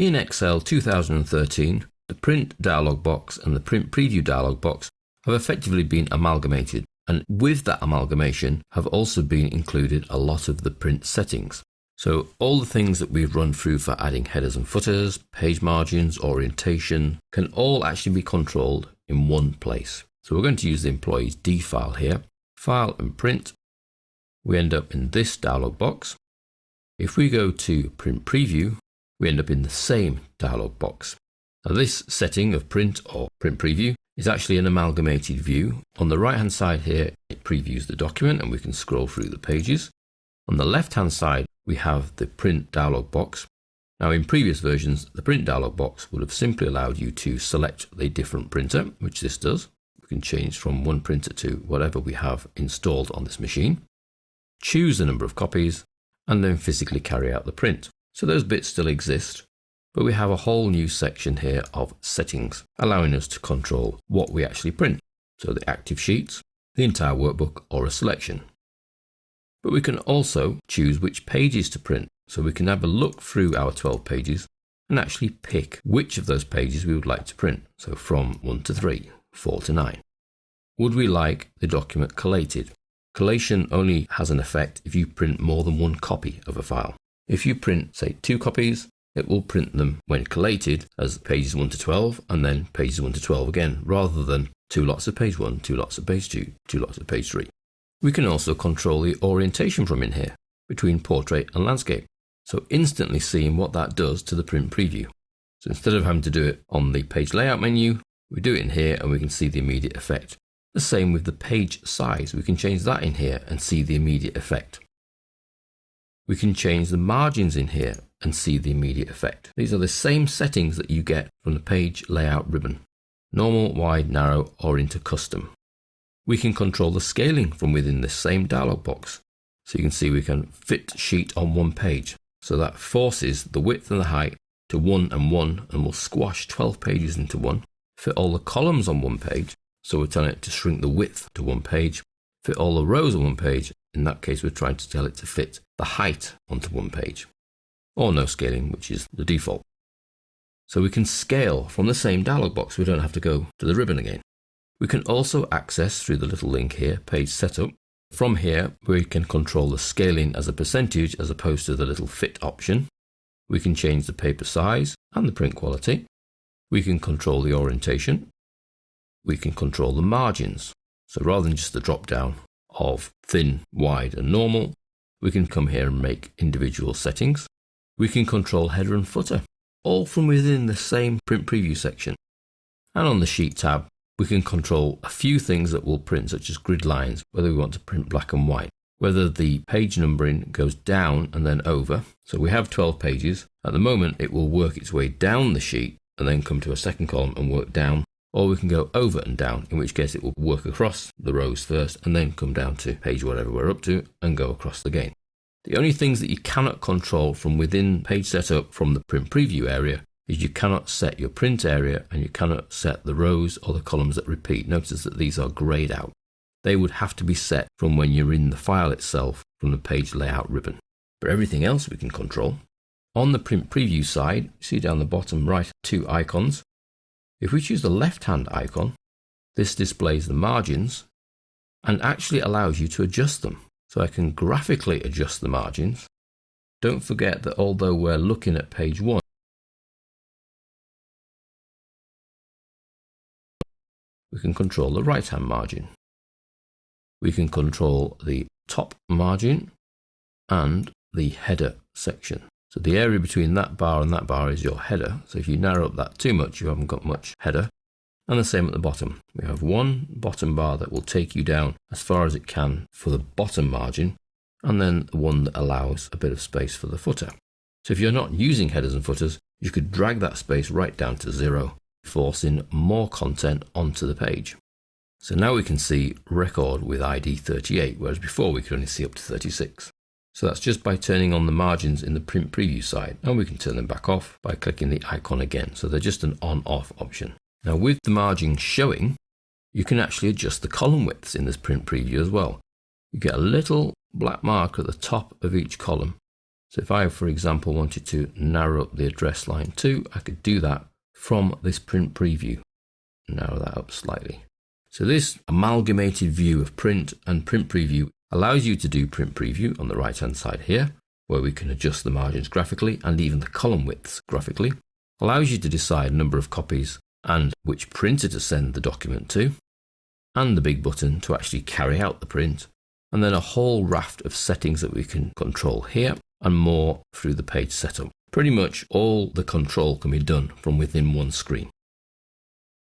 In Excel 2013, the print dialog box and the print preview dialog box have effectively been amalgamated, and with that amalgamation have also been included a lot of the print settings. So all the things that we've run through for adding headers and footers, page margins, orientation, can all actually be controlled in one place. So we're going to use the employees D file here, file and print. We end up in this dialog box. If we go to print preview, we end up in the same dialog box. Now this setting of print or print preview is actually an amalgamated view. On the right hand side here, it previews the document and we can scroll through the pages. On the left hand side, we have the print dialog box. Now in previous versions, the print dialog box would have simply allowed you to select a different printer, which this does. We can change from one printer to whatever we have installed on this machine, choose the number of copies, and then physically carry out the print. So those bits still exist, but we have a whole new section here of settings, allowing us to control what we actually print. So the active sheets, the entire workbook, or a selection. But we can also choose which pages to print. So we can have a look through our 12 pages and actually pick which of those pages we would like to print. So from 1 to 3, 4 to 9. Would we like the document collated? Collation only has an effect if you print more than one copy of a file. If you print, say, 2 copies, it will print them when collated as pages 1 to 12 and then pages 1 to 12 again, rather than 2 lots of page 1, 2 lots of page 2, 2 lots of page 3. We can also control the orientation from in here between portrait and landscape. So instantly seeing what that does to the print preview. So instead of having to do it on the page layout menu, we do it in here and we can see the immediate effect. The same with the page size. We can change that in here and see the immediate effect. We can change the margins in here and see the immediate effect. These are the same settings that you get from the page layout ribbon. Normal, wide, narrow, or into custom. We can control the scaling from within this same dialog box. So you can see we can fit sheet on one page. So that forces the width and the height to 1 and 1 and will squash 12 pages into one. Fit all the columns on one page. So we're telling it to shrink the width to one page. Fit all the rows on one page. In that case, we're trying to tell it to fit the height onto one page. Or no scaling, which is the default. So we can scale from the same dialog box. We don't have to go to the ribbon again. We can also access through the little link here, page setup. From here, we can control the scaling as a percentage as opposed to the little fit option. We can change the paper size and the print quality. We can control the orientation. We can control the margins. So rather than just the drop down of thin, wide and normal, we can come here and make individual settings. We can control header and footer, all from within the same print preview section. And on the sheet tab, we can control a few things that will print, such as grid lines, whether we want to print black and white, whether the page numbering goes down and then over. So we have 12 pages. At the moment, it will work its way down the sheet and then come to a second column and work down. Or we can go over and down, in which case it will work across the rows first and then come down to page whatever we're up to and go across again. The only things that you cannot control from within page setup from the print preview area is you cannot set your print area and you cannot set the rows or the columns that repeat. Notice that these are grayed out. They would have to be set from when you're in the file itself from the page layout ribbon. But everything else we can control. On the print preview side, see down the bottom right 2 icons. If we choose the left hand icon, this displays the margins and actually allows you to adjust them. So I can graphically adjust the margins. Don't forget that although we're looking at page 1, we can control the right hand margin. We can control the top margin and the header section. So the area between that bar and that bar is your header. So if you narrow up that too much, you haven't got much header. And the same at the bottom. We have one bottom bar that will take you down as far as it can for the bottom margin, and then one that allows a bit of space for the footer. So if you're not using headers and footers, you could drag that space right down to 0, forcing more content onto the page. So now we can see record with ID 38, whereas before we could only see up to 36. So that's just by turning on the margins in the print preview side, and we can turn them back off by clicking the icon again. So they're just an on-off option. Now with the margin showing, you can actually adjust the column widths in this print preview as well. You get a little black mark at the top of each column. So if I, for example, wanted to narrow up the address line too, I could do that from this print preview. Narrow that up slightly. So this amalgamated view of print and print preview allows you to do print preview on the right hand side here, where we can adjust the margins graphically and even the column widths graphically. Allows you to decide number of copies and which printer to send the document to, and the big button to actually carry out the print, and then a whole raft of settings that we can control here and more through the page setup. Pretty much all the control can be done from within one screen.